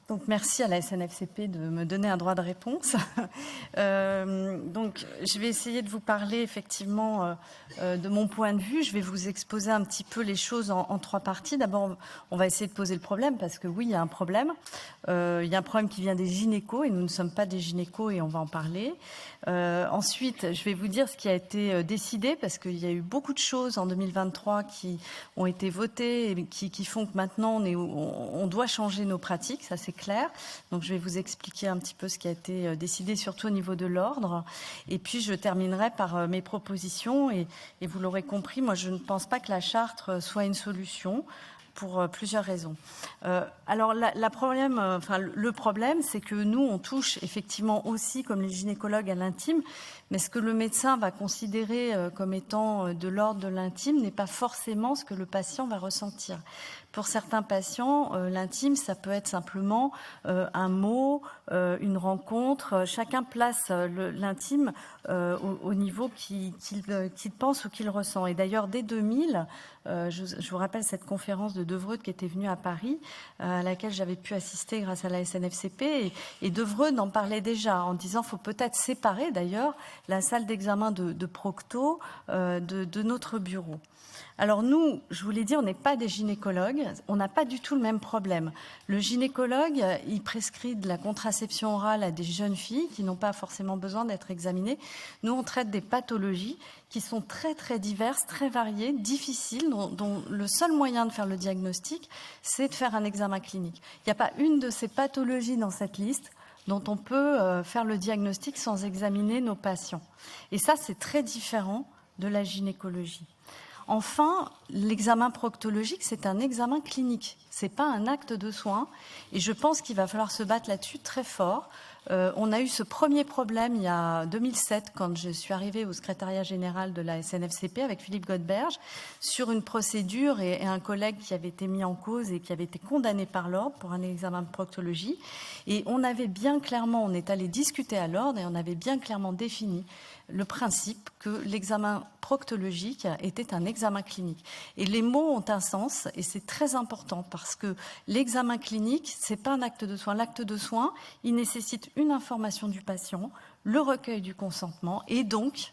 Donc merci à la SNFCP de me donner un droit de réponse. Donc je vais essayer de vous parler effectivement de mon point de vue. Je vais vous exposer un petit peu les choses en trois parties. D'abord, on va essayer de poser le problème parce que oui, il y a un problème. Il y a un problème qui vient des gynécos et nous ne sommes pas des gynécos et on va en parler. Ensuite, je vais vous dire ce qui a été décidé parce qu'il y a eu beaucoup de choses en 2023 qui ont été votées et qui font que maintenant on doit changer nos pratiques, ça c'est clair. Donc je vais vous expliquer un petit peu ce qui a été décidé, surtout au niveau de l'ordre. Et puis je terminerai par mes propositions. Et vous l'aurez compris, moi je ne pense pas que la charte soit une solution pour plusieurs raisons. Alors le problème, c'est que nous, on touche effectivement aussi, comme les gynécologues, à l'intime, mais ce que le médecin va considérer comme étant de l'ordre de l'intime n'est pas forcément ce que le patient va ressentir. Pour certains patients, l'intime, ça peut être simplement un mot, une rencontre. Chacun place l'intime au niveau qu'il pense ou qu'il ressent. Et d'ailleurs, dès 2000, je vous rappelle cette conférence de Devreux qui était venue à Paris, à laquelle j'avais pu assister grâce à la SNFCP. Et Devreux en parlait déjà en disant qu'il faut peut-être séparer d'ailleurs la salle d'examen de Procto de notre bureau. Alors nous, je vous l'ai dit, on n'est pas des gynécologues, on n'a pas du tout le même problème. Le gynécologue, il prescrit de la contraception orale à des jeunes filles qui n'ont pas forcément besoin d'être examinées. Nous, on traite des pathologies qui sont très très diverses, très variées, difficiles, dont le seul moyen de faire le diagnostic, c'est de faire un examen clinique. Il n'y a pas une de ces pathologies dans cette liste dont on peut faire le diagnostic sans examiner nos patients. Et ça, c'est très différent de la gynécologie. Enfin, l'examen proctologique, c'est un examen clinique. C'est pas un acte de soin. Et je pense qu'il va falloir se battre là-dessus très fort. On a eu ce premier problème il y a 2007, quand je suis arrivée au secrétariat général de la SNFCP avec Philippe Godberge, sur une procédure et un collègue qui avait été mis en cause et qui avait été condamné par l'ordre pour un examen de proctologie. Et on avait bien clairement, on est allé discuter à l'ordre et on avait bien clairement défini le principe que l'examen proctologique était un examen clinique. Et les mots ont un sens et c'est très important parce que l'examen clinique, c'est pas un acte de soin. L'acte de soin, il nécessite une information du patient, le recueil du consentement et donc,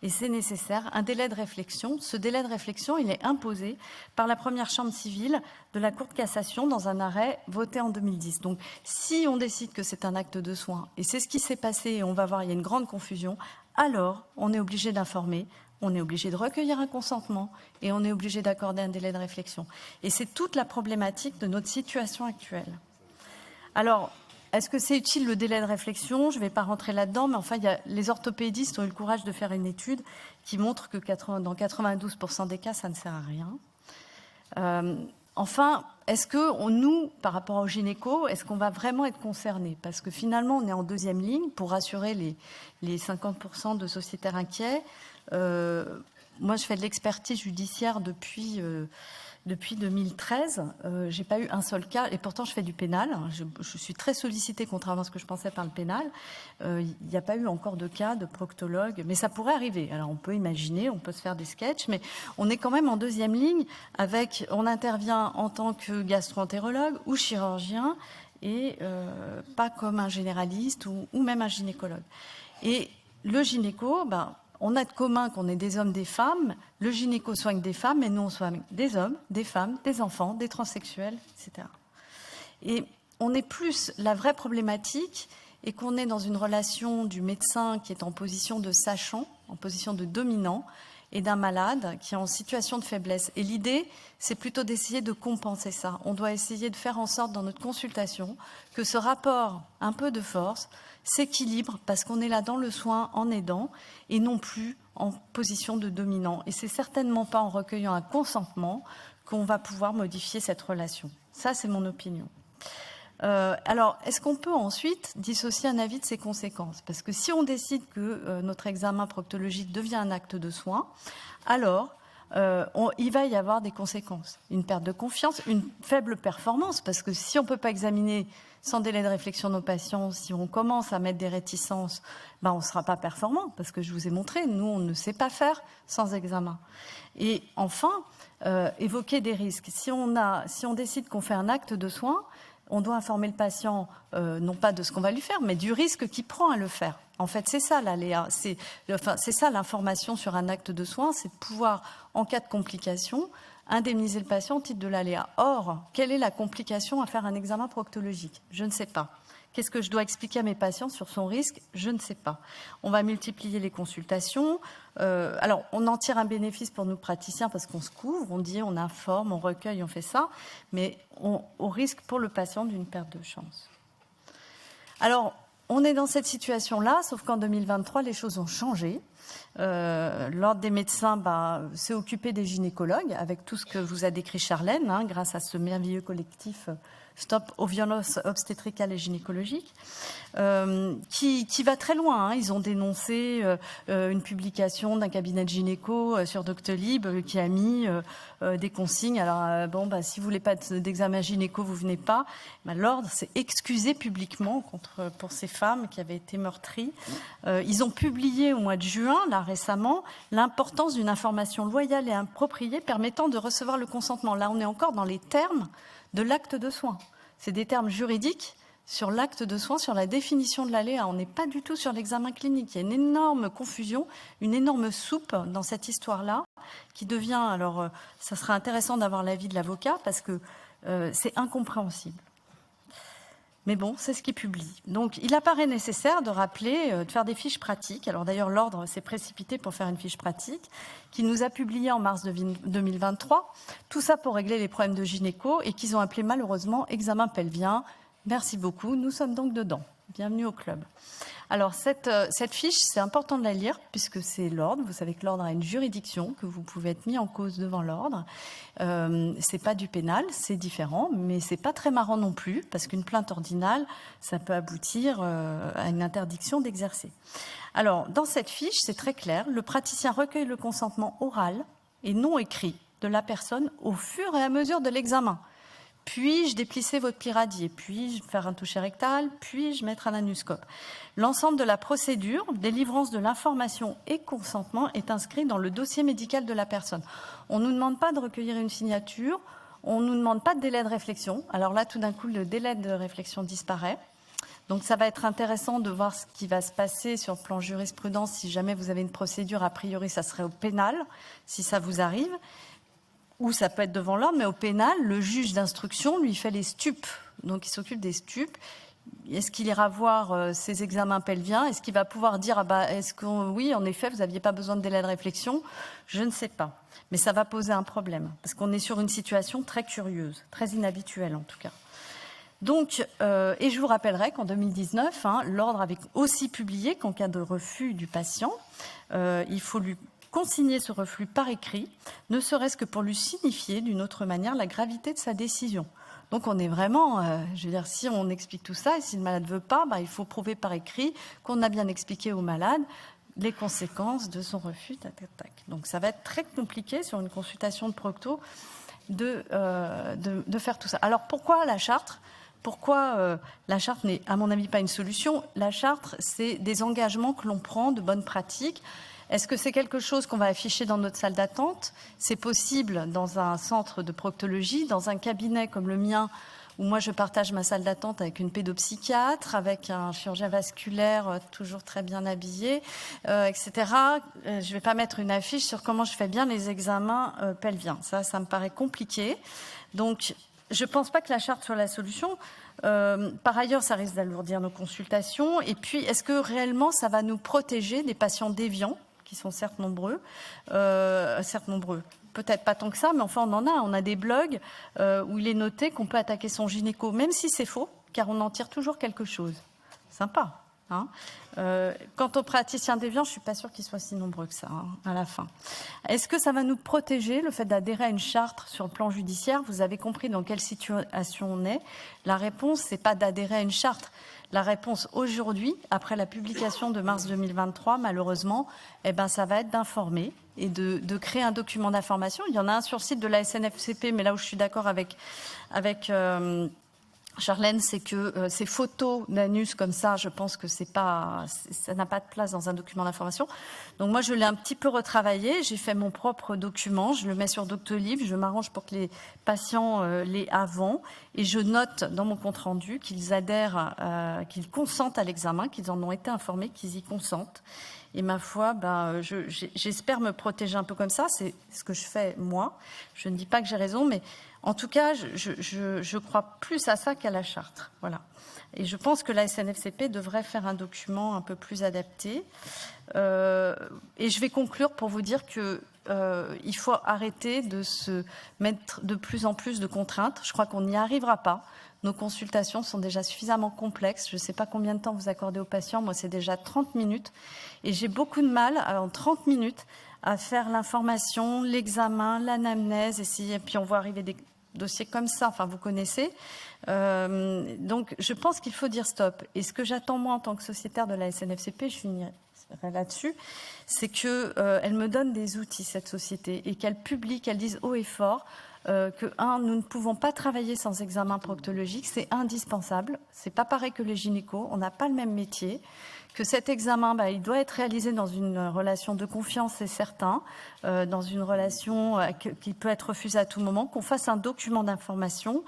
c'est nécessaire, un délai de réflexion. Ce délai de réflexion, il est imposé par la première chambre civile de la Cour de cassation dans un arrêt voté en 2010. Donc, si on décide que c'est un acte de soin, et c'est ce qui s'est passé, et on va voir, il y a une grande confusion, alors on est obligé d'informer, on est obligé de recueillir un consentement et on est obligé d'accorder un délai de réflexion. Et c'est toute la problématique de notre situation actuelle. Alors, est-ce que c'est utile le délai de réflexion? Je ne vais pas rentrer là-dedans, mais enfin, les orthopédistes ont eu le courage de faire une étude qui montre que dans 92% des cas, ça ne sert à rien. Enfin, est-ce que nous, par rapport aux gynécos, est-ce qu'on va vraiment être concernés? Parce que finalement, on est en deuxième ligne pour rassurer les 50% de sociétaires inquiets. Moi, je fais de l'expertise judiciaire depuis 2013, j'ai pas eu un seul cas, et pourtant je fais du pénal. Je suis très sollicitée, contrairement à ce que je pensais, par le pénal. Il n'y a pas eu encore de cas de proctologue, mais ça pourrait arriver. Alors on peut imaginer, on peut se faire des sketchs, mais on est quand même en deuxième ligne on intervient en tant que gastro-entérologue ou chirurgien, et pas comme un généraliste ou même un gynécologue. Et le gynéco, on a de commun qu'on est des hommes, des femmes. Le gynéco soigne des femmes, mais nous, on soigne des hommes, des femmes, des enfants, des transsexuels, etc. Et on est plus la vraie problématique et qu'on est dans une relation du médecin qui est en position de sachant, en position de dominant, et d'un malade qui est en situation de faiblesse. Et l'idée, c'est plutôt d'essayer de compenser ça. On doit essayer de faire en sorte dans notre consultation que ce rapport un peu de force s'équilibre parce qu'on est là dans le soin en aidant et non plus en position de dominant. Et c'est certainement pas en recueillant un consentement qu'on va pouvoir modifier cette relation. Ça, c'est mon opinion. Alors, est-ce qu'on peut ensuite dissocier un avis de ses conséquences? Parce que si on décide que notre examen proctologique devient un acte de soin, alors il va y avoir des conséquences. Une perte de confiance, une faible performance, parce que si on ne peut pas examiner sans délai de réflexion nos patients, si on commence à mettre des réticences, on ne sera pas performant, parce que je vous ai montré, nous, on ne sait pas faire sans examen. Et enfin, évoquer des risques. Si on décide qu'on fait un acte de soin, on doit informer le patient, non pas de ce qu'on va lui faire, mais du risque qu'il prend à le faire. En fait, c'est ça l'aléa, c'est ça l'information sur un acte de soin, c'est de pouvoir, en cas de complication, indemniser le patient au titre de l'aléa. Or, quelle est la complication à faire un examen proctologique? Je ne sais pas. Qu'est-ce que je dois expliquer à mes patients sur son risque? Je ne sais pas. On va multiplier les consultations. Alors, on en tire un bénéfice pour nous praticiens parce qu'on se couvre, on dit, on informe, on recueille, on fait ça, mais au risque pour le patient d'une perte de chance. Alors, on est dans cette situation-là, sauf qu'en 2023, les choses ont changé. L'Ordre des médecins s'est occupé des gynécologues, avec tout ce que vous a décrit Charlène, grâce à ce merveilleux collectif Stop aux violences obstétricales et gynécologiques, qui va très loin. Ils ont dénoncé une publication d'un cabinet de gynéco sur Doctolib qui a mis des consignes. Alors, si vous voulez pas d'examen gynéco, vous venez pas. L'Ordre s'est excusé publiquement pour ces femmes qui avaient été meurtries. Ils ont publié au mois de juin, là récemment, l'importance d'une information loyale et appropriée permettant de recevoir le consentement. Là, on est encore dans les termes de l'acte de soins. C'est des termes juridiques sur l'acte de soins, sur la définition de l'aléa. On n'est pas du tout sur l'examen clinique. Il y a une énorme confusion, une énorme soupe dans cette histoire-là qui devient... Alors, ça sera intéressant d'avoir l'avis de l'avocat parce que c'est incompréhensible. Mais bon, c'est ce qu'il publie. Donc, il apparaît nécessaire de rappeler, de faire des fiches pratiques. Alors d'ailleurs, l'Ordre s'est précipité pour faire une fiche pratique qu'il nous a publiée en mars 2023. Tout ça pour régler les problèmes de gynéco et qu'ils ont appelé malheureusement examen pelvien. Merci beaucoup, nous sommes donc dedans. Bienvenue au club. Alors, cette fiche, c'est important de la lire puisque c'est l'Ordre. Vous savez que l'Ordre a une juridiction, que vous pouvez être mis en cause devant l'Ordre. C'est pas du pénal, c'est différent, mais c'est pas très marrant non plus parce qu'une plainte ordinale, ça peut aboutir à une interdiction d'exercer. Alors, dans cette fiche, c'est très clair. Le praticien recueille le consentement oral et non écrit de la personne au fur et à mesure de l'examen. Puis-je déplisser votre pli radié? Puis-je faire un toucher rectal? Puis-je mettre un anuscope? L'ensemble de la procédure, délivrance de l'information et consentement est inscrit dans le dossier médical de la personne. On ne nous demande pas de recueillir une signature, on ne nous demande pas de délai de réflexion. Alors là, tout d'un coup, le délai de réflexion disparaît. Donc ça va être intéressant de voir ce qui va se passer sur le plan jurisprudence. Si jamais vous avez une procédure, a priori, ça serait au pénal, si ça vous arrive. Ou ça peut être devant l'ordre, mais au pénal, le juge d'instruction lui fait les stupes. Donc, il s'occupe des stupes. Est-ce qu'il ira voir ses examens pelviens? Est-ce qu'il va pouvoir dire, oui, en effet, vous n'aviez pas besoin de délai de réflexion? Je ne sais pas. Mais ça va poser un problème, parce qu'on est sur une situation très curieuse, très inhabituelle en tout cas. Donc, et je vous rappellerai qu'en 2019, l'Ordre avait aussi publié qu'en cas de refus du patient, il faut lui consigner ce refus par écrit, ne serait-ce que pour lui signifier d'une autre manière la gravité de sa décision. Donc on est vraiment, je veux dire, si on explique tout ça et si le malade ne veut pas, il faut prouver par écrit qu'on a bien expliqué au malade les conséquences de son refus. Donc ça va être très compliqué sur une consultation de procto de faire tout ça. Alors pourquoi la charte? Pourquoi la charte n'est, à mon avis, pas une solution? La charte, c'est des engagements que l'on prend de bonnes pratiques. Est-ce que c'est quelque chose qu'on va afficher dans notre salle d'attente? C'est possible dans un centre de proctologie, dans un cabinet comme le mien, où moi je partage ma salle d'attente avec une pédopsychiatre, avec un chirurgien vasculaire toujours très bien habillé, etc. Je ne vais pas mettre une affiche sur comment je fais bien les examens pelviens. Ça me paraît compliqué. Donc, je ne pense pas que la charte soit la solution. Par ailleurs, ça risque d'alourdir nos consultations. Et puis, est-ce que réellement, ça va nous protéger des patients déviants, qui sont certes nombreux, peut-être pas tant que ça, mais enfin on en a. On a des blogs où il est noté qu'on peut attaquer son gynéco, même si c'est faux, car on en tire toujours quelque chose. Sympa. Quant aux praticiens déviants, je ne suis pas sûre qu'ils soient si nombreux que ça, à la fin. Est-ce que ça va nous protéger, le fait d'adhérer à une charte sur le plan judiciaire? Vous avez compris dans quelle situation on est. La réponse, ce n'est pas d'adhérer à une charte. La réponse aujourd'hui, après la publication de mars 2023, malheureusement, ça va être d'informer et de créer un document d'information. Il y en a un sur le site de la SNFCP, mais là où je suis d'accord avec Charlène, c'est que ces photos d'anus comme ça, je pense que ça n'a pas de place dans un document d'information. Donc moi, je l'ai un petit peu retravaillé. J'ai fait mon propre document. Je le mets sur Doctolib. Je m'arrange pour que les patients l'aient avant. Et je note dans mon compte-rendu qu'ils adhèrent, qu'ils consentent à l'examen, qu'ils en ont été informés, qu'ils y consentent. Et ma foi, j'espère me protéger un peu comme ça. C'est ce que je fais moi. Je ne dis pas que j'ai raison, mais en tout cas, je crois plus à ça qu'à la charte. Voilà. Et je pense que la SNFCP devrait faire un document un peu plus adapté. Et je vais conclure pour vous dire que il faut arrêter de se mettre de plus en plus de contraintes. Je crois qu'on n'y arrivera pas. Nos consultations sont déjà suffisamment complexes. Je ne sais pas combien de temps vous accordez aux patients. Moi, c'est déjà 30 minutes. Et j'ai beaucoup de mal, en 30 minutes, à faire l'information, l'examen, l'anamnèse. Et puis, on voit arriver des dossiers comme ça. Enfin, vous connaissez. Donc, je pense qu'il faut dire stop. Et ce que j'attends, moi, en tant que sociétaire de la SNFCP, je finirai là-dessus, c'est qu'elle me donne des outils, cette société, et qu'elle publie, qu'elle dise haut et fort nous ne pouvons pas travailler sans examen proctologique, c'est indispensable. C'est pas pareil que les gynécos, on n'a pas le même métier. Que cet examen, il doit être réalisé dans une relation de confiance, c'est certain, dans une relation qui peut être refusée à tout moment, qu'on fasse un document d'information,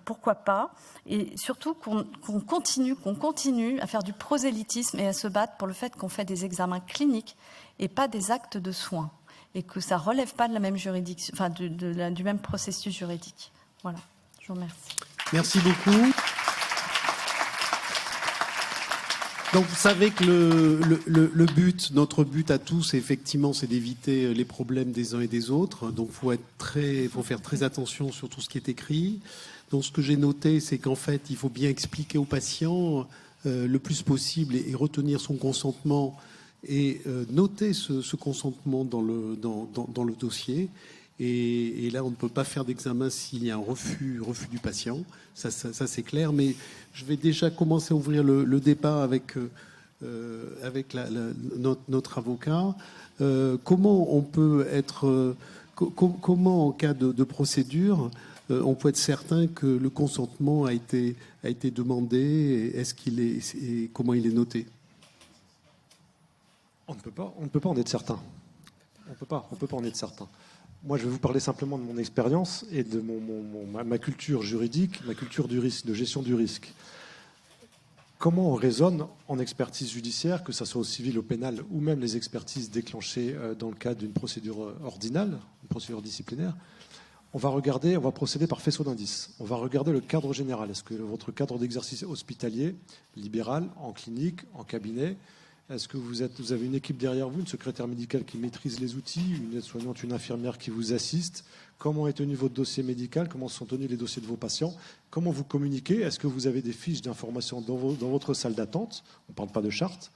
pourquoi pas, et surtout qu'on continue à faire du prosélytisme et à se battre pour le fait qu'on fait des examens cliniques et pas des actes de soins, et que ça relève pas de la même juridiction, enfin du même processus juridique. Voilà, je vous remercie. Merci beaucoup. Donc vous savez que notre but à tous, effectivement, c'est d'éviter les problèmes des uns et des autres. Donc faut faire très attention sur tout ce qui est écrit. Donc ce que j'ai noté, c'est qu'en fait, il faut bien expliquer aux patients le plus possible et retenir son consentement et noter ce consentement dans le dossier. Et là, on ne peut pas faire d'examen s'il y a un refus du patient. Ça c'est clair. Mais je vais déjà commencer à ouvrir le débat avec notre avocat. Comment on peut être... comment, en cas de procédure, on peut être certain que le consentement a été demandé, et comment il est noté? On ne peut pas en être certain. On peut pas en être certain. Moi, je vais vous parler simplement de mon expérience et de ma culture juridique, ma culture du risque, de gestion du risque. Comment on raisonne en expertise judiciaire, que ce soit au civil, au pénal, ou même les expertises déclenchées dans le cadre d'une procédure ordinale, une procédure disciplinaire. On va procéder par faisceau d'indices. On va regarder le cadre général. Est-ce que votre cadre d'exercice hospitalier, libéral, en clinique, en cabinet, est-ce que vous avez une équipe derrière vous, une secrétaire médicale qui maîtrise les outils, une aide-soignante, une infirmière qui vous assiste? Comment est tenu votre dossier médical? Comment sont tenus les dossiers de vos patients? Comment vous communiquez? Est-ce que vous avez des fiches d'information dans votre salle d'attente? On ne parle pas de charte.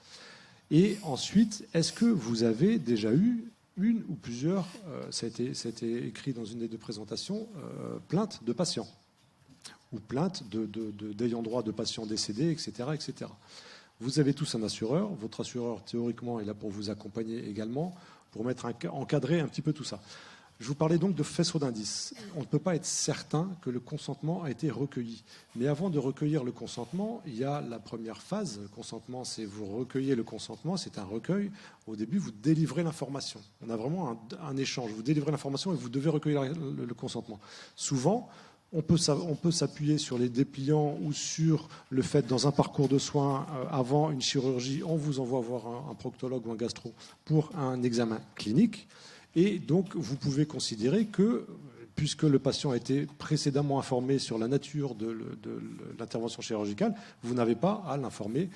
Et ensuite, est-ce que vous avez déjà eu une ou plusieurs, ça a été écrit dans une des deux présentations, plaintes de patients ou plaintes d'ayant droit de patients décédés, etc., etc. Vous avez tous un assureur. Votre assureur, théoriquement, est là pour vous accompagner également, pour encadrer un petit peu tout ça. Je vous parlais donc de faisceau d'indices. On ne peut pas être certain que le consentement a été recueilli. Mais avant de recueillir le consentement, il y a la première phase. Le consentement, c'est vous recueillez le consentement, c'est un recueil. Au début, vous délivrez l'information. On a vraiment un échange. Vous délivrez l'information et vous devez recueillir le consentement. Souvent, on peut s'appuyer sur les dépliants ou sur le fait, dans un parcours de soins, avant une chirurgie, on vous envoie voir un proctologue ou un gastro pour un examen clinique. Et donc, vous pouvez considérer que, puisque le patient a été précédemment informé sur la nature de l'intervention chirurgicale, vous n'avez pas à l'informer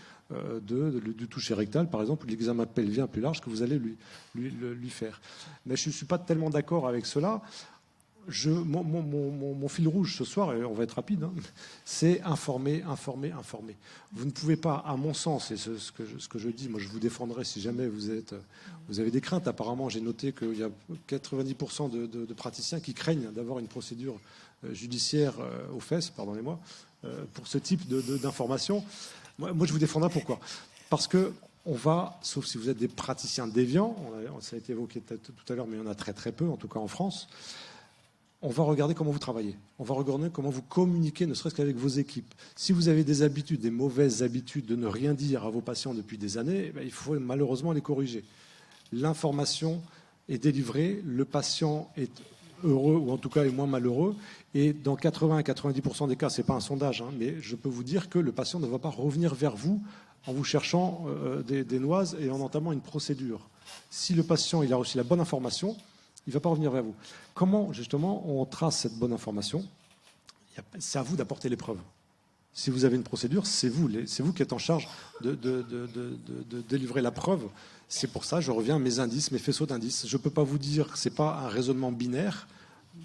du toucher rectal, par exemple, ou de l'examen pelvien plus large que vous allez lui faire. Mais je ne suis pas tellement d'accord avec cela. Mon fil rouge ce soir, et on va être rapide, c'est informer. Vous ne pouvez pas, à mon sens, et ce que je dis, moi je vous défendrai si jamais vous avez des craintes. Apparemment, j'ai noté qu'il y a 90% de praticiens qui craignent d'avoir une procédure judiciaire aux fesses, pardonnez-moi, pour ce type d'information. Moi, je vous défendrai pourquoi? Parce que on va, sauf si vous êtes des praticiens déviants, ça a été évoqué tout à l'heure, mais il y en a très très peu, en tout cas en France. on va regarder comment vous travaillez. On va regarder comment vous communiquez, ne serait-ce qu'avec vos équipes. Si vous avez des habitudes, des mauvaises habitudes de ne rien dire à vos patients depuis des années, il faut malheureusement les corriger. L'information est délivrée, le patient est heureux, ou en tout cas est moins malheureux, et dans 80 à 90% des cas, ce n'est pas un sondage, mais je peux vous dire que le patient ne va pas revenir vers vous en vous cherchant des noises et en entamant une procédure. Si le patient il a reçu la bonne information, il ne va pas revenir vers vous. Comment, justement, on trace cette bonne information? C'est à vous d'apporter les preuves. Si vous avez une procédure, c'est vous qui êtes en charge de délivrer la preuve. C'est pour ça, je reviens à mes indices, mes faisceaux d'indices. Je ne peux pas vous dire que ce n'est pas un raisonnement binaire,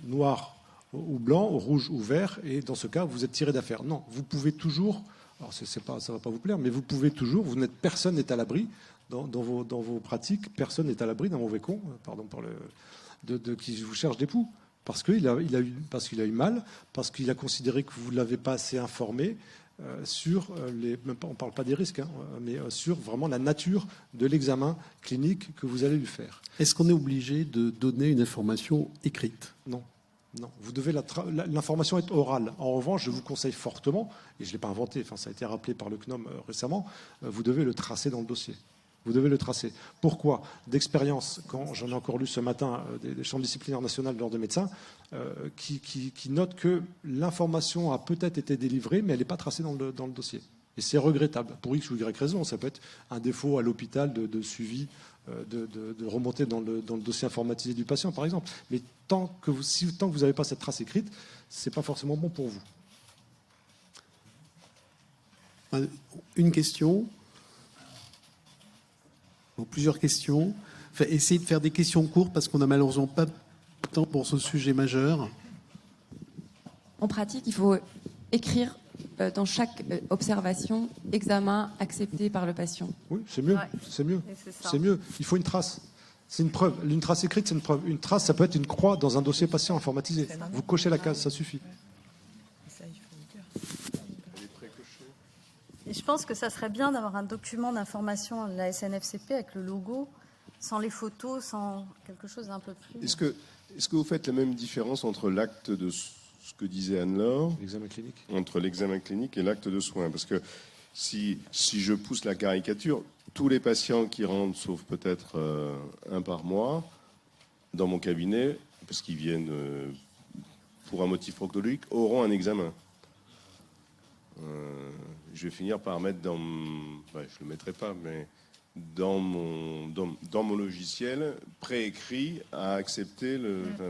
noir ou blanc, ou rouge ou vert, et dans ce cas, vous êtes tiré d'affaire. Non, vous pouvez toujours, alors ça ne va pas vous plaire, mais vous pouvez toujours, personne n'est à l'abri dans vos pratiques, personne n'est à l'abri d'un mauvais con, pardon pour qui vous cherche des poux. Parce qu'il a eu mal, parce qu'il a considéré que vous ne l'avez pas assez informé sur on ne parle pas des risques, mais sur vraiment la nature de l'examen clinique que vous allez lui faire. Est-ce qu'on est obligé de donner une information écrite? Non. Vous devez l'information est orale. En revanche, je vous conseille fortement, et je ne l'ai pas inventé, ça a été rappelé par le CNOM récemment, vous devez le tracer dans le dossier. Vous devez le tracer. Pourquoi? D'expérience, quand j'en ai encore lu ce matin des chambres disciplinaires nationales de l'ordre des médecins, qui notent que l'information a peut-être été délivrée, mais elle n'est pas tracée dans le dossier. Et c'est regrettable, pour X ou Y raison. Ça peut être un défaut à l'hôpital de suivi, de remonter dans le dossier informatisé du patient, par exemple. Mais tant que vous n'avez pas cette trace écrite, ce n'est pas forcément bon pour vous. Une question. Donc, plusieurs questions. Essayez de faire des questions courtes parce qu'on n'a malheureusement pas de temps pour ce sujet majeur. En pratique, il faut écrire dans chaque observation, examen accepté par le patient. Oui, c'est mieux. Ouais. C'est mieux. C'est C'est mieux. Il faut une trace. C'est une preuve. Une trace écrite, c'est une preuve. Une trace, ça peut être une croix dans un dossier patient informatisé. Vous cochez la case, ça suffit. Et je pense que ça serait bien d'avoir un document d'information de la SNFCP avec le logo, sans les photos, sans quelque chose d'un peu plus... Est-ce que vous faites la même différence entre l'acte de ce que disait Anne-Laure, L'examen clinique. entre l'examen clinique et l'acte de soins? Parce que si je pousse la caricature, tous les patients qui rentrent, sauf peut-être un par mois, dans mon cabinet, parce qu'ils viennent pour un motif proctologique, auront un examen. Je vais finir par mettre je ne le mettrai pas, mais dans mon logiciel préécrit à accepter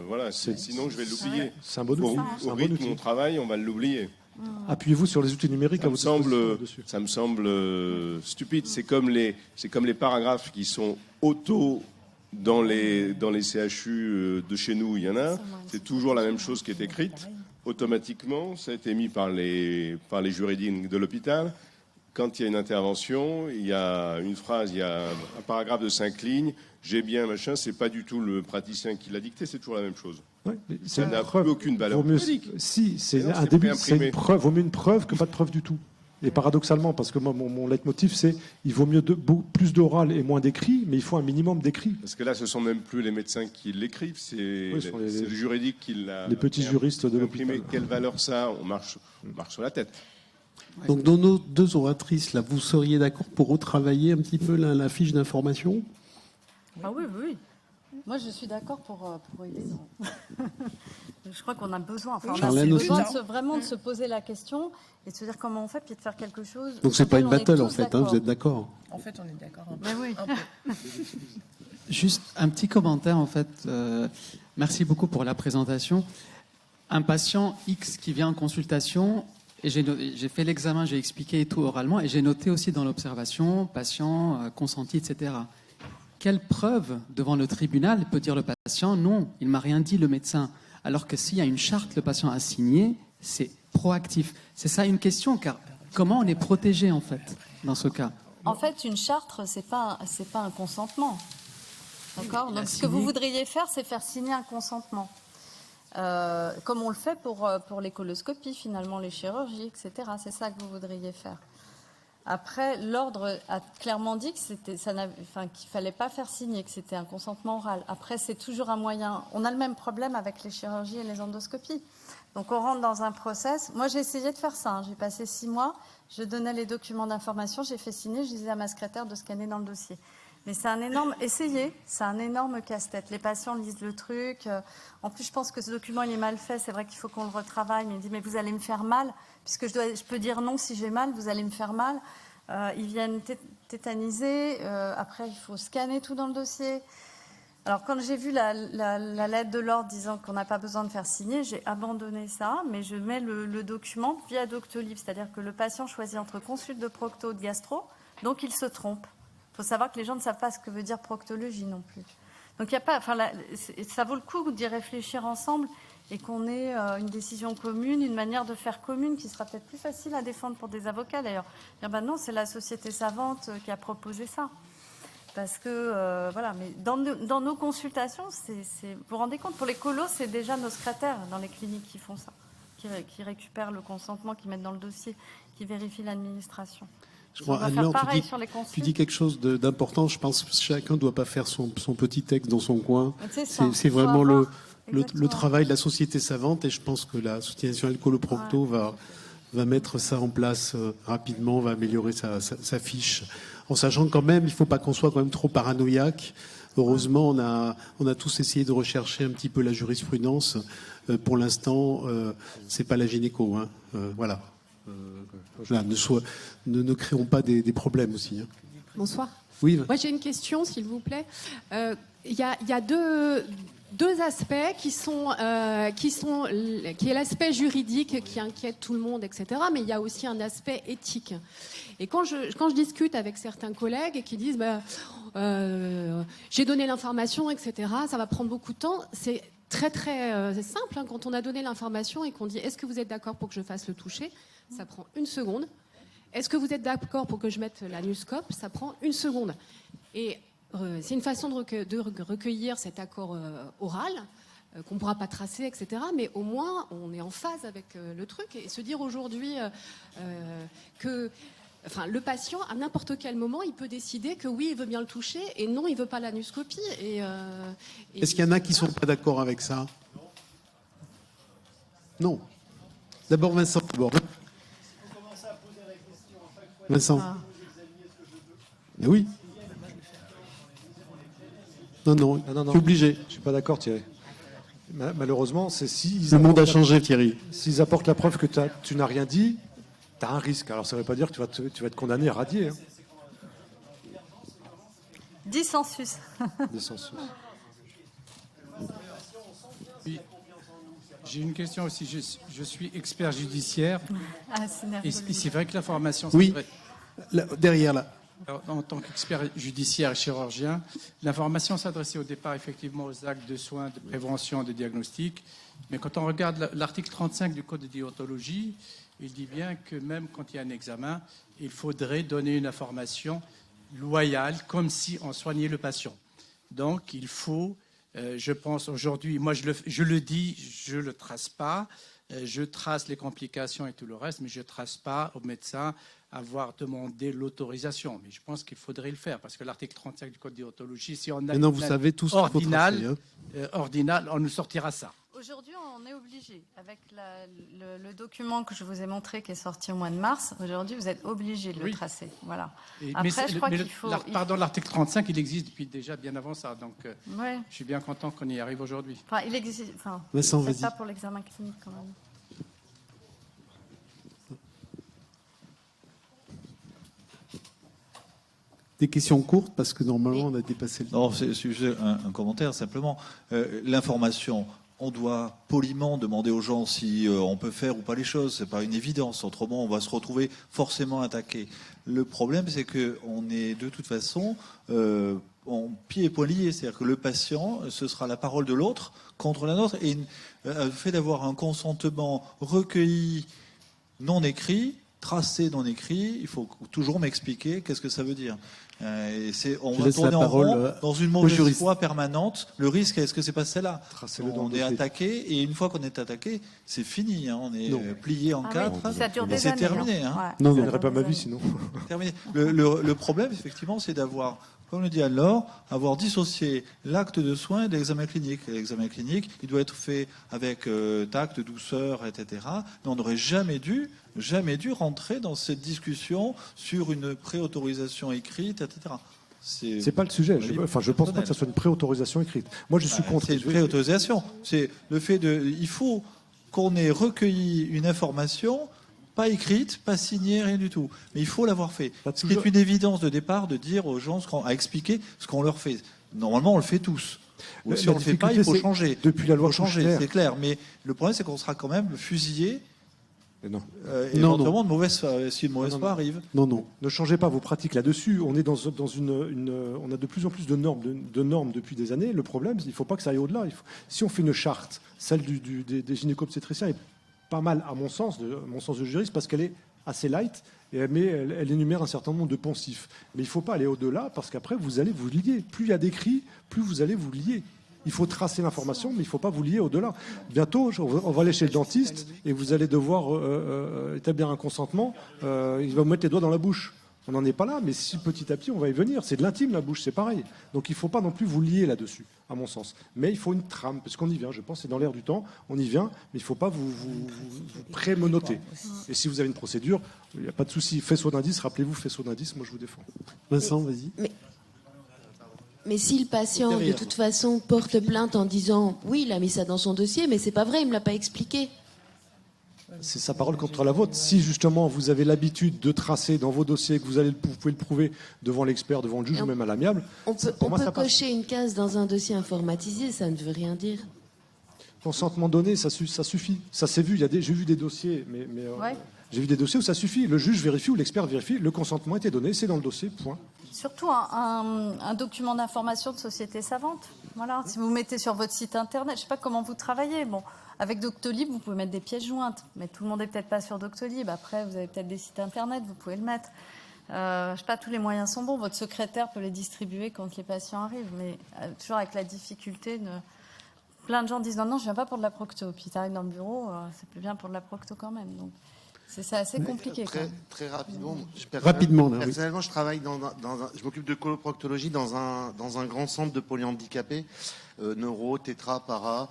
voilà. Sinon, je vais l'oublier. C'est un bon outil. Au rythme de mon travail, on va l'oublier. Appuyez-vous sur les outils numériques à votre disposition dessus. Ça me semble stupide. C'est comme les paragraphes qui sont auto dans les CHU de chez nous. Il y en a. C'est toujours la même chose qui est écrite. Automatiquement, ça a été mis par les juridiques de l'hôpital. Quand il y a une intervention, il y a une phrase, il y a un paragraphe de 5 lignes, j'ai bien, machin, c'est pas du tout le praticien qui l'a dicté, c'est toujours la même chose. Oui, Ça n'a plus aucune valeur juridique. Si, c'est Non, un c'est début, c'est préimprimé. une preuve. Vaut mieux une preuve que pas de preuve du tout. Et paradoxalement, parce que moi, mon leitmotiv, c'est il vaut mieux plus d'oral et moins d'écrit, mais il faut un minimum d'écrit. Parce que là, ce sont même plus les médecins qui l'écrivent, c'est le juridique qui l'a. Les petits juristes de l'hôpital. Quelle valeur ça? On marche sur la tête. Donc, dans nos deux oratrices, là, vous seriez d'accord pour retravailler un petit peu la fiche d'information? Ah oui. Moi, je suis d'accord pour aider. Je crois qu'on a besoin. Enfin, on a Charlène aussi. besoin vraiment de se poser la question et de se dire comment on fait, puis de faire quelque chose. Donc, c'est pas une auquel on est battle, en tous fait, d'accord. vous êtes d'accord? En fait, on est d'accord. Mais oui. Juste un petit commentaire, en fait. Merci beaucoup pour la présentation. Un patient X qui vient en consultation, et j'ai fait l'examen, j'ai expliqué tout oralement, et j'ai noté aussi dans l'observation, patient consenti, etc. Quelle preuve devant le tribunal peut dire le patient, non, il m'a rien dit, le médecin? Alors que s'il y a une charte, le patient a signé, c'est proactif. C'est ça une question, car comment on est protégé, en fait, dans ce cas? En fait, une charte, c'est pas un consentement. D'accord. Il a Donc, ce que signé. vous voudriez faire, c'est faire signer un consentement. Comme on le fait pour les coloscopies, finalement, les chirurgies, etc. C'est ça que vous voudriez faire. Après, l'ordre a clairement dit que qu'il fallait pas faire signer, que c'était un consentement oral. Après, c'est toujours un moyen. On a le même problème avec les chirurgies et les endoscopies. Donc, on rentre dans un process. Moi, j'ai essayé de faire ça. Hein. J'ai passé 6 mois. Je donnais les documents d'information. J'ai fait signer. Je disais à ma secrétaire de scanner dans le dossier. Mais c'est un énorme... Essayez. C'est un énorme casse-tête. Les patients lisent le truc. En plus, je pense que ce document, il est mal fait. C'est vrai qu'il faut qu'on le retravaille. Mais il dit, mais vous allez me faire mal. Puisque je peux dire non si j'ai mal. Vous allez me faire mal. Ils viennent tétaniser. Après, il faut scanner tout dans le dossier. Alors, quand j'ai vu la lettre de l'ordre disant qu'on n'a pas besoin de faire signer, j'ai abandonné ça, mais je mets le document via Doctolib, c'est-à-dire que le patient choisit entre consulte de procto ou de gastro, donc il se trompe. Il faut savoir que les gens ne savent pas ce que veut dire proctologie non plus. Donc, il y a pas, ça vaut le coup d'y réfléchir ensemble et qu'on ait une décision commune, une manière de faire commune qui sera peut-être plus facile à défendre pour des avocats d'ailleurs. Dire, ben non, c'est la société savante qui a proposé ça. Parce que, voilà, mais dans nos consultations, vous vous rendez compte, pour les colos, c'est déjà nos secrétaires dans les cliniques qui font ça, qui récupèrent le consentement, qui mettent dans le dossier, qui vérifient l'administration. Je crois, On va Anne-Laure, faire pareil sur les consultes. tu dis quelque chose d'important. Je pense que chacun ne doit pas faire son petit texte dans son coin. C'est vraiment le travail de la société savante, et je pense que la Société nationale coloprocto va mettre ça en place rapidement, va améliorer sa fiche. En sachant quand même, il ne faut pas qu'on soit quand même trop paranoïaque. Heureusement, on a tous essayé de rechercher un petit peu la jurisprudence. Pour l'instant, c'est pas la gynéco. Hein. Voilà. Voilà, ne créons pas des problèmes aussi. Hein. Bonsoir. Oui. Moi, j'ai une question, s'il vous plaît. Il y a deux aspects qui est l'aspect juridique qui inquiète tout le monde, etc. Mais il y a aussi un aspect éthique. Et quand je discute avec certains collègues et qui disent j'ai donné l'information, etc., ça va prendre beaucoup de temps, c'est très très simple. Hein, quand on a donné l'information et qu'on dit est-ce que vous êtes d'accord pour que je fasse le toucher, ça prend 1 seconde. Est-ce que vous êtes d'accord pour que je mette l'anuscope, ça prend 1 seconde. Et c'est une façon de recueillir cet accord oral qu'on ne pourra pas tracer, etc. Mais au moins, on est en phase avec le truc. Et se dire aujourd'hui que le patient, à n'importe quel moment, il peut décider que oui, il veut bien le toucher et non, il ne veut pas l'anuscopie. Est-ce qu'il y en a qui ne sont pas d'accord avec ça? Non. D'abord Vincent. Vincent. Mais oui. Non, tu es obligé. Je ne suis pas d'accord, Thierry. Malheureusement, c'est le monde a changé, Thierry. S'ils apportent la preuve que tu n'as rien dit, tu as un risque. Alors ça ne veut pas dire que tu vas te condamner à radier. Hein. Dissensus. Dissensus. Oui. J'ai une question aussi. Je suis expert judiciaire. Et c'est vrai que la formation... Oui, là, derrière là. Alors, en tant qu'expert judiciaire et chirurgien, l'information s'adressait au départ effectivement aux actes de soins, de prévention, de diagnostic. Mais quand on regarde l'article 35 du Code de déontologie, il dit bien que même quand il y a un examen, il faudrait donner une information loyale, comme si on soignait le patient. Donc, il faut, je pense aujourd'hui, moi je le dis, je ne le trace pas, je trace les complications et tout le reste, mais je ne trace pas au médecin avoir demandé l'autorisation. Mais je pense qu'il faudrait le faire, parce que l'article 35 du Code de déontologie, si on a maintenant, vous savez tout ce qu'il faut tracer, hein. ordinal, on nous sortira ça. Aujourd'hui, on est obligé. Avec le document que je vous ai montré, qui est sorti au mois de mars, aujourd'hui, vous êtes obligé de le tracer. Voilà. Après, je crois qu'il faut... l'article 35, il existe depuis déjà bien avant ça. Donc, ouais. Je suis bien content qu'on y arrive aujourd'hui. Enfin, il existe... Enfin, Vincent, c'est ça pour l'examen clinique, quand même. Des questions courtes, parce que normalement, on a dépassé le temps. Non, c'est juste un commentaire, simplement. L'information, on doit poliment demander aux gens si on peut faire ou pas les choses. Ce n'est pas une évidence. Autrement, on va se retrouver forcément attaqué. Le problème, c'est qu'on est de toute façon en pieds et poings liés. C'est-à-dire que le patient, ce sera la parole de l'autre contre la nôtre. Et le fait d'avoir un consentement recueilli, non écrit, tracé dans l'écrit, il faut toujours m'expliquer qu'est-ce que ça veut dire. On Je va laisse tourner la en parole rond dans une au mauvaise juriste. foi permanente. Le risque, est-ce que c'est pas celle-là? Tracez-le dans On le est dossier. attaqué, et une fois qu'on est attaqué, c'est fini. Hein. On est Non. plié en Ah oui, quatre. ça dure et des c'est années, terminé. Hein. Ouais, Non, ça je dure n'aurais pas des ma vie années. sinon. Terminé. Le problème, effectivement, c'est d'avoir, comme le dit Anne-Laure, avoir dissocié l'acte de soin de l'examen clinique. L'examen clinique, il doit être fait avec tact, douceur, etc. Mais on n'aurait jamais dû rentrer dans cette discussion sur une préautorisation écrite, etc. C'est pas le sujet. Je pense pas que ça soit une préautorisation écrite. Moi, je suis contre. C'est une préautorisation. C'est le fait il faut qu'on ait recueilli une information, pas écrite, pas signée, rien du tout. Mais il faut l'avoir fait. Ce qui est une évidence de départ de dire aux gens, à expliquer ce qu'on leur fait. Normalement, on le fait tous. Ou si on le fait pas, il faut changer. Depuis la loi changer, c'est clair. Mais le problème, c'est qu'on sera quand même fusillé. Non. Éventuellement, si une mauvaise foi arrive. Non. Ne changez pas vos pratiques là-dessus. On est on a de plus en plus de normes depuis des années. Le problème, il ne faut pas que ça aille au-delà. Si on fait une charte, celle des gynéco-obstétriciens est pas mal à mon sens de juriste, parce qu'elle est assez light, mais elle énumère un certain nombre de poncifs. Mais il ne faut pas aller au-delà, parce qu'après, vous allez vous lier. Plus il y a d'écrits, plus vous allez vous lier. Il faut tracer l'information, mais il ne faut pas vous lier au-delà. Bientôt, on va aller chez le dentiste et vous allez devoir établir un consentement. Il va vous mettre les doigts dans la bouche. On n'en est pas là, mais si petit à petit, on va y venir. C'est de l'intime, la bouche, c'est pareil. Donc il ne faut pas non plus vous lier là-dessus, à mon sens. Mais il faut une trame, parce qu'on y vient. Je pense que c'est dans l'air du temps, on y vient, mais il ne faut pas vous prémenoter. Et si vous avez une procédure, il n'y a pas de souci. Faisceau d'indice, rappelez-vous, faisceau d'indice, moi je vous défends. Vincent, vas-y. Mais si le patient, de toute façon, porte plainte en disant « Oui, il a mis ça dans son dossier, mais c'est pas vrai, il me l'a pas expliqué ». C'est sa parole contre la vôtre. Si justement vous avez l'habitude de tracer dans vos dossiers, que vous pouvez le prouver devant l'expert, devant le juge ou même à l'amiable, on peut cocher une case dans un dossier informatisé, ça ne veut rien dire. Consentement donné, ça suffit. Ça s'est vu. J'ai vu des dossiers, Ouais. J'ai vu des dossiers où ça suffit. Le juge vérifie ou l'expert vérifie. Le consentement a été donné, c'est dans le dossier. Point. Surtout un document d'information de société savante. Voilà. Si vous mettez sur votre site internet, je ne sais pas comment vous travaillez. Bon, avec Doctolib, vous pouvez mettre des pièces jointes, mais tout le monde n'est peut-être pas sur Doctolib. Après, vous avez peut-être des sites internet, vous pouvez le mettre. Je ne sais pas, tous les moyens sont bons. Votre secrétaire peut les distribuer quand les patients arrivent, mais toujours avec la difficulté de... Plein de gens disent non, je ne viens pas pour de la procto. Puis tu arrives dans le bureau, c'est plus bien pour de la procto quand même. Donc c'est assez compliqué. Très rapidement. Personnellement, je travaille je m'occupe de coloproctologie dans un grand centre de polyhandicapés, neuro, tétra, para.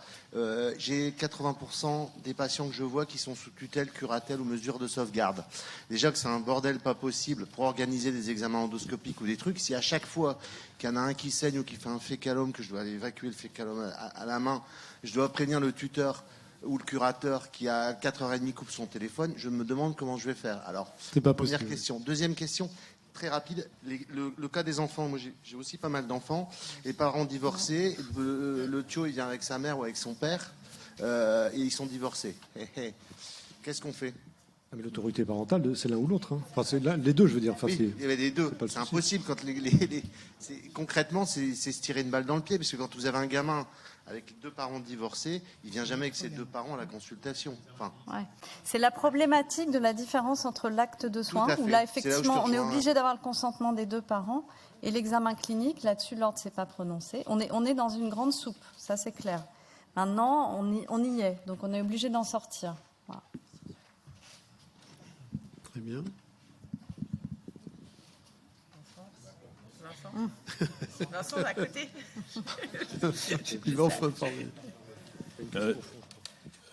J'ai 80% des patients que je vois qui sont sous tutelle, curatelle ou mesure de sauvegarde. Déjà que c'est un bordel pas possible pour organiser des examens endoscopiques ou des trucs. Si à chaque fois qu'il y en a un qui saigne ou qui fait un fécalome, que je dois aller évacuer le fécalome à la main, je dois prévenir le tuteur ou le curateur qui à 4h30 coupe son téléphone, je me demande comment je vais faire. Alors, première question. Deuxième question, très rapide, le cas des enfants. Moi, j'ai aussi pas mal d'enfants. Les parents divorcés, le tio, il vient avec sa mère ou avec son père, et ils sont divorcés. Qu'est-ce qu'on fait ? Mais l'autorité parentale, c'est l'un ou l'autre. Hein. Enfin, c'est les deux, je veux dire. Enfin, oui, il y avait les deux. C'est impossible. Quand concrètement, c'est se tirer une balle dans le pied, parce que quand vous avez un gamin avec deux parents divorcés, il vient jamais avec ses deux parents à la consultation. Enfin... Ouais. C'est la problématique de la différence entre l'acte de soins, où là, effectivement, on est obligé d'avoir le consentement des deux parents, et l'examen clinique, là-dessus, l'ordre ne s'est pas prononcé. On est dans une grande soupe, ça c'est clair. Maintenant, on y est, donc on est obligé d'en sortir. Voilà. Très bien. Vincent, à côté. Il va enfin parler.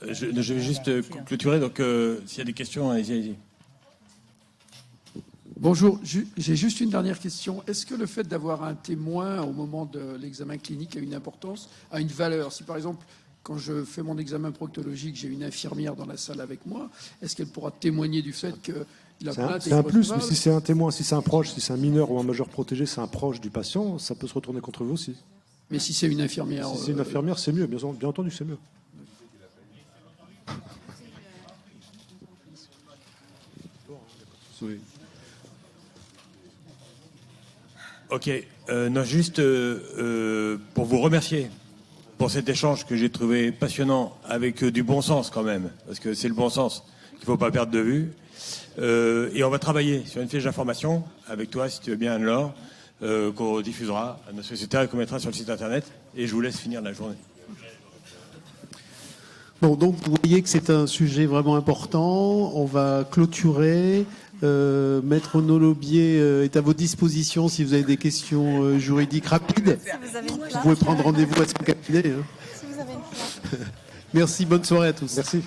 Je vais juste clôturer, donc s'il y a des questions, allez-y. Bonjour, j'ai juste une dernière question. Est-ce que le fait d'avoir un témoin au moment de l'examen clinique a une importance, a une valeur ? Si par exemple, quand je fais mon examen proctologique, j'ai une infirmière dans la salle avec moi, est-ce qu'elle pourra témoigner du fait que la plainte est un plus, mais recevable ? si c'est un témoin, si c'est un proche, si c'est un mineur ou un majeur protégé, c'est un proche du patient, ça peut se retourner contre vous aussi. Mais si c'est une infirmière... Si c'est une infirmière, c'est mieux, bien entendu, c'est mieux. Oui. Ok, non, juste pour vous remercier pour cet échange que j'ai trouvé passionnant, avec du bon sens quand même, parce que c'est le bon sens qu'il ne faut pas perdre de vue. Et on va travailler sur une fiche d'information avec toi, si tu veux bien, Anne-Laure, qu'on diffusera à nos sociétaires et qu'on mettra sur le site internet. Et je vous laisse finir la journée. Bon, donc vous voyez que c'est un sujet vraiment important. On va clôturer. Maître Nolobier est à votre disposition si vous avez des questions juridiques rapides. Vous pouvez prendre rendez-vous à son cabinet. Hein. Si vous avez une place. Merci, bonne soirée à tous. Merci.